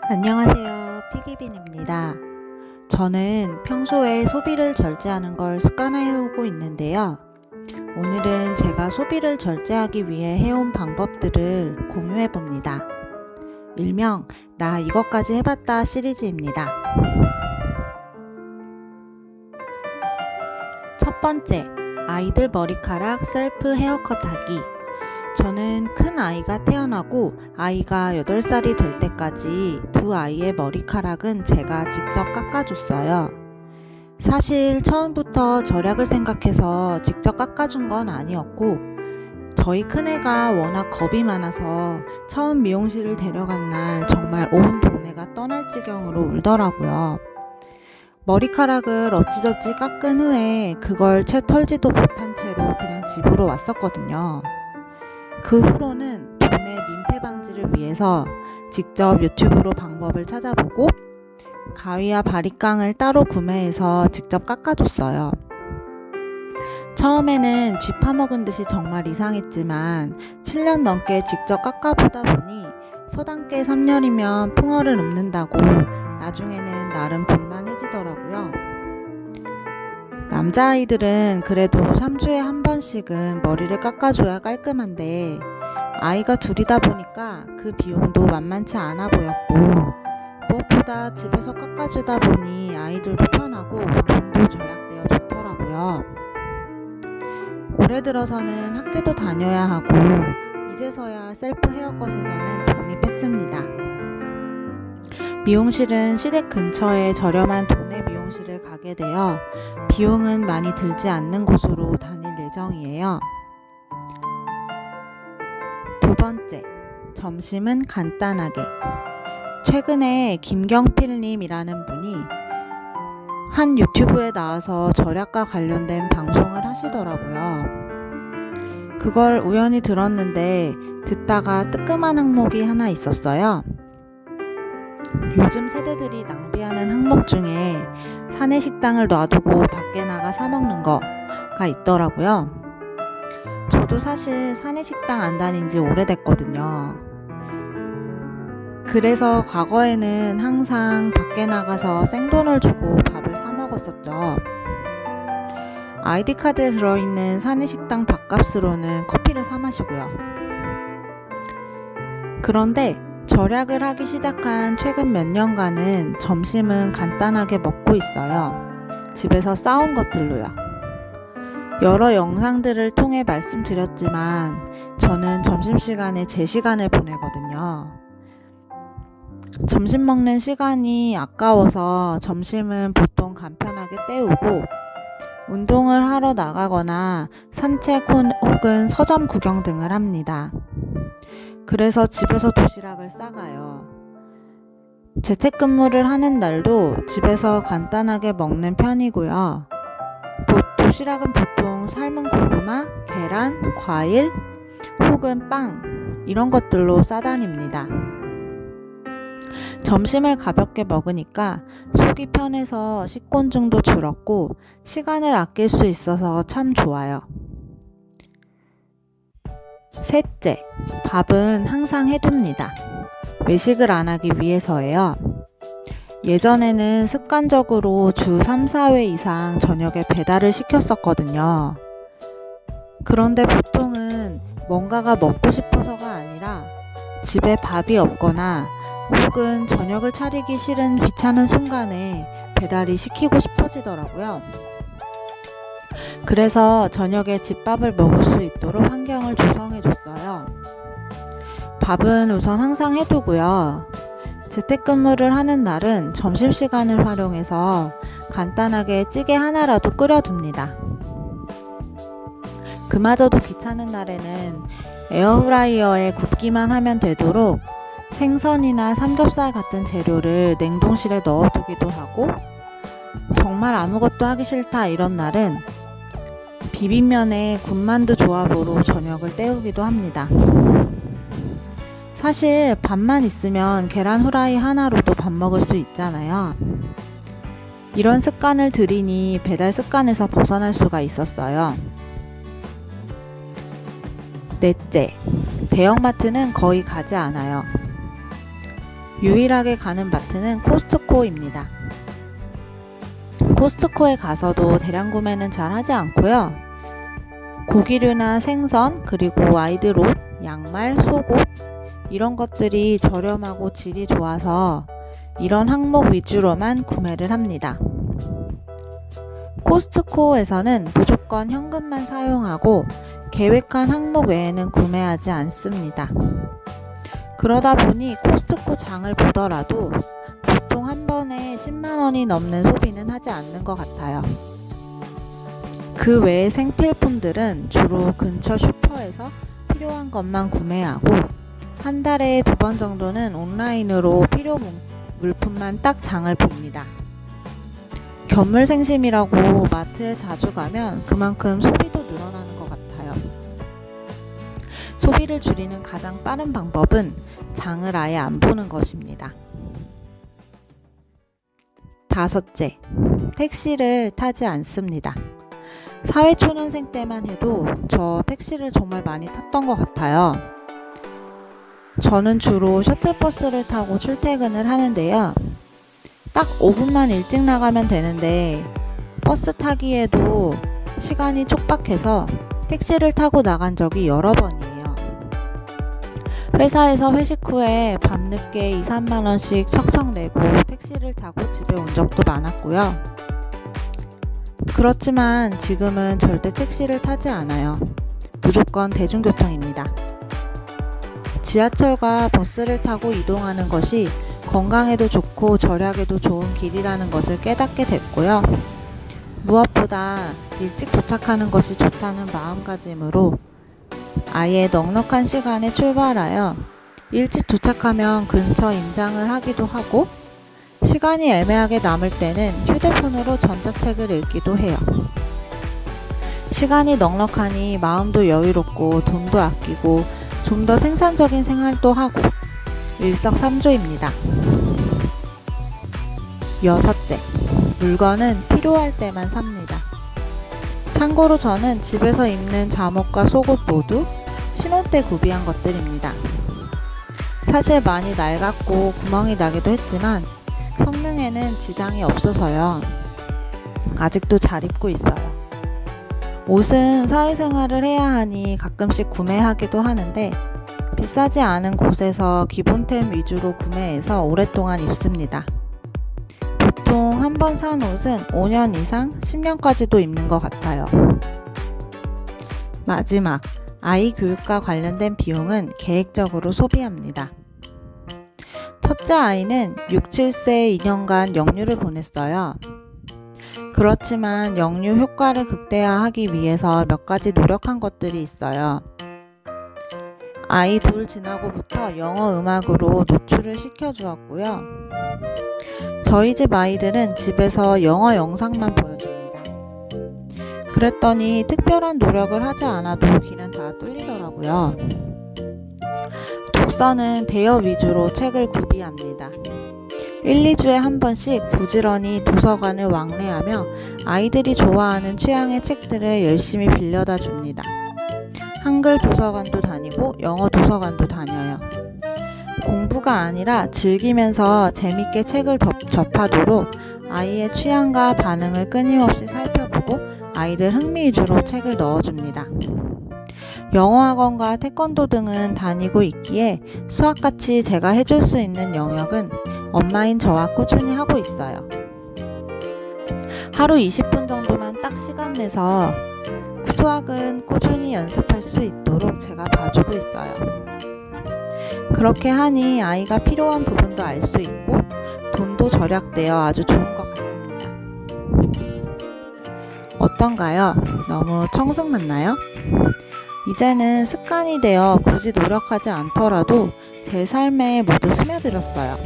안녕하세요. 피기빈입니다. 저는 평소에 소비를 절제하는 걸 습관화해오고 있는데요. 오늘은 제가 소비를 절제하기 위해 해온 방법들을 공유해봅니다. 일명 나 이것까지 해봤다 시리즈입니다. 첫 번째, 아이들 머리카락 셀프 헤어컷 하기. 저는 큰 아이가 태어나고 아이가 8살이 될 때까지 두 아이의 머리카락은 제가 직접 깎아줬어요. 사실 처음부터 절약을 생각해서 직접 깎아준 건 아니었고, 저희 큰애가 워낙 겁이 많아서 처음 미용실을 데려간 날 정말 온 동네가 떠날 지경으로 울더라고요. 머리카락을 어찌저찌 깎은 후에 그걸 채 털지도 못한 채로 그냥 집으로 왔었거든요. 그 후로는 동네 민폐 방지를 위해서 직접 유튜브로 방법을 찾아보고 가위와 바리깡을 따로 구매해서 직접 깎아줬어요. 처음에는 쥐 파먹은 듯이 정말 이상했지만 7년 넘게 직접 깎아보다 보니 서당계 3년이면 풍어를 읊는다고 나중에는 나름 볼만해지더라고요. 남자아이들은 그래도 3주에 한 번씩은 머리를 깎아줘야 깔끔한데 아이가 둘이다 보니까 그 비용도 만만치 않아 보였고, 무엇보다 집에서 깎아주다 보니 아이들도 편하고 돈도 절약되어 좋더라고요. 올해 들어서는 학교도 다녀야 하고 이제서야 셀프 헤어컷에서는 독립했습니다. 미용실은 시댁 근처에 저렴한 동네 미용실을 가게 되어 비용은 많이 들지 않는 곳으로 다닐 예정이에요. 두 번째, 점심은 간단하게. 최근에 김경필님이라는 분이 한 유튜브에 나와서 절약과 관련된 방송을 하시더라고요. 그걸 우연히 들었는데 듣다가 뜨끔한 항목이 하나 있었어요. 요즘 세대들이 낭비하는 항목 중에 사내식당을 놔두고 밖에 나가 사 먹는 거가 있더라고요. 저도 사실 사내식당 안 다닌 지 오래됐거든요. 그래서 과거에는 항상 밖에 나가서 생돈을 주고 밥을 사 먹었었죠. 아이디카드에 들어있는 사내식당 밥값으로는 커피를 사 마시고요. 그런데 절약을 하기 시작한 최근 몇 년간은 점심은 간단하게 먹고 있어요. 집에서 싸온 것들로요. 여러 영상들을 통해 말씀드렸지만 저는 점심시간에 제 시간을 보내거든요. 점심 먹는 시간이 아까워서 점심은 보통 간편하게 때우고 운동을 하러 나가거나 산책 혹은 서점 구경 등을 합니다. 그래서 집에서 도시락을 싸가요. 재택근무를 하는 날도 집에서 간단하게 먹는 편이고요. 도시락은 보통 삶은 고구마, 계란, 과일 혹은 빵 이런 것들로 싸다닙니다. 점심을 가볍게 먹으니까 속이 편해서 식곤증도 줄었고 시간을 아낄 수 있어서 참 좋아요. 셋째, 밥은 항상 해둡니다. 외식을 안 하기 위해서예요. 예전에는 습관적으로 주 3, 4회 이상 저녁에 배달을 시켰었거든요. 그런데 보통은 뭔가가 먹고 싶어서가 아니라 집에 밥이 없거나 혹은 저녁을 차리기 싫은 귀찮은 순간에 배달이 시키고 싶어지더라고요. 그래서 저녁에 집밥을 먹을 수 있도록 환경을 조성해줬어요. 밥은 우선 항상 해두고요. 재택근무를 하는 날은 점심시간을 활용해서 간단하게 찌개 하나라도 끓여둡니다. 그마저도 귀찮은 날에는 에어프라이어에 굽기만 하면 되도록 생선이나 삼겹살 같은 재료를 냉동실에 넣어두기도 하고, 정말 아무것도 하기 싫다 이런 날은 비빔면에 군만두 조합으로 저녁을 때우기도 합니다. 사실 밥만 있으면 계란 후라이 하나로도 밥 먹을 수 있잖아요. 이런 습관을 들이니 배달 습관에서 벗어날 수가 있었어요. 넷째, 대형마트는 거의 가지 않아요. 유일하게 가는 마트는 코스트코입니다. 코스트코에 가서도 대량 구매는 잘 하지 않고요. 고기류나 생선, 그리고 아이들 옷, 양말, 속옷 이런 것들이 저렴하고 질이 좋아서 이런 항목 위주로만 구매를 합니다. 코스트코에서는 무조건 현금만 사용하고 계획한 항목 외에는 구매하지 않습니다. 그러다 보니 코스트코 장을 보더라도 보통 한 번에 10만 원이 넘는 소비는 하지 않는 것 같아요. 그 외의 생필품들은 주로 근처 슈퍼에서 필요한 것만 구매하고 한 달에 2번 정도는 온라인으로 필요 물품만 딱 장을 봅니다. 견물생심이라고 마트에 자주 가면 그만큼 소비도 늘어나는 것 같아요. 소비를 줄이는 가장 빠른 방법은 장을 아예 안 보는 것입니다. 5째, 택시를 타지 않습니다. 사회초년생 때만 해도 저 택시를 정말 많이 탔던 것 같아요. 저는 주로 셔틀버스를 타고 출퇴근을 하는데요. 딱 5분만 일찍 나가면 되는데 버스 타기에도 시간이 촉박해서 택시를 타고 나간 적이 여러 번이에요. 회사에서 회식 후에 밤늦게 2, 3만 원씩 척척 내고 택시를 타고 집에 온 적도 많았고요. 그렇지만 지금은 절대 택시를 타지 않아요. 무조건 대중교통입니다. 지하철과 버스를 타고 이동하는 것이 건강에도 좋고 절약에도 좋은 길이라는 것을 깨닫게 됐고요. 무엇보다 일찍 도착하는 것이 좋다는 마음가짐으로 아예 넉넉한 시간에 출발하여 일찍 도착하면 근처 임장을 하기도 하고 시간이 애매하게 남을 때는 휴대폰으로 전자책을 읽기도 해요. 시간이 넉넉하니 마음도 여유롭고 돈도 아끼고 좀 더 생산적인 생활도 하고 일석삼조입니다. 6째, 물건은 필요할 때만 삽니다. 참고로 저는 집에서 입는 잠옷과 속옷 모두 신혼 때 구비한 것들입니다. 사실 많이 낡았고 구멍이 나기도 했지만 성능에는 지장이 없어서요. 아직도 잘 입고 있어요. 옷은 사회생활을 해야 하니 가끔씩 구매하기도 하는데 비싸지 않은 곳에서 기본템 위주로 구매해서 오랫동안 입습니다. 보통 한 번 산 옷은 5년 이상, 10년까지도 입는 것 같아요. 마지막, 아이 교육과 관련된 비용은 계획적으로 소비합니다. 첫째 아이는 6, 7세 2년간 영유를 보냈어요. 그렇지만 영유 효과를 극대화하기 위해서 몇 가지 노력한 것들이 있어요. 아이 돌 지나고부터 영어 음악으로 노출을 시켜주었고요. 저희 집 아이들은 집에서 영어 영상만 보여줍니다. 그랬더니 특별한 노력을 하지 않아도 귀는 다 뚫리더라고요. 독서는 대여 위주로 책을 구비합니다. 1, 2주에 한 번씩 부지런히 도서관을 왕래하며 아이들이 좋아하는 취향의 책들을 열심히 빌려다 줍니다. 한글 도서관도 다니고 영어 도서관도 다녀요. 공부가 아니라 즐기면서 재밌게 책을 접하도록 아이의 취향과 반응을 끊임없이 살펴보고 아이들 흥미 위주로 책을 넣어줍니다. 영어학원과 태권도 등은 다니고 있기에 수학같이 제가 해줄 수 있는 영역은 엄마인 저와 꾸준히 하고 있어요. 하루 20분 정도만 딱 시간 내서 수학은 꾸준히 연습할 수 있도록 제가 봐주고 있어요. 그렇게 하니 아이가 필요한 부분도 알 수 있고 돈도 절약되어 아주 좋은 것 같습니다. 어떤가요? 너무 청승 맞나요? 이제는 습관이 되어 굳이 노력하지 않더라도 제 삶에 모두 스며들었어요.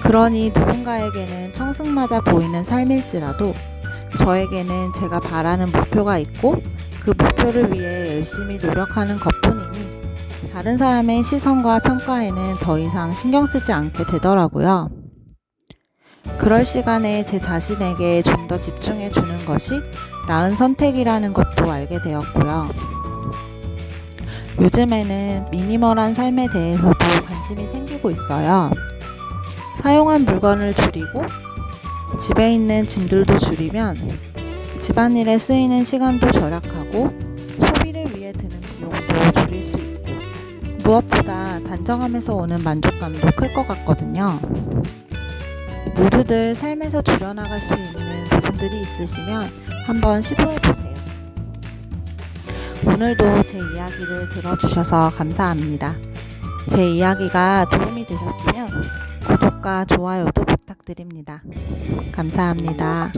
그러니 누군가에게는 청승맞아 보이는 삶일지라도 저에게는 제가 바라는 목표가 있고 그 목표를 위해 열심히 노력하는 것뿐이니 다른 사람의 시선과 평가에는 더 이상 신경 쓰지 않게 되더라고요. 그럴 시간에 제 자신에게 좀 더 집중해 주는 것이 나은 선택이라는 것도 알게 되었고요. 요즘에는 미니멀한 삶에 대해서도 관심이 생기고 있어요. 사용한 물건을 줄이고 집에 있는 짐들도 줄이면 집안일에 쓰이는 시간도 절약하고 소비를 위해 드는 비용도 줄일 수 있고 무엇보다 단정함에서 오는 만족감도 클 것 같거든요. 모두들 삶에서 줄여나갈 수 있는 부분들이 있으시면 한번 시도해보세요. 오늘도 제 이야기를 들어주셔서 감사합니다. 제 이야기가 도움이 되셨으면 구독과 좋아요도 부탁드립니다. 감사합니다.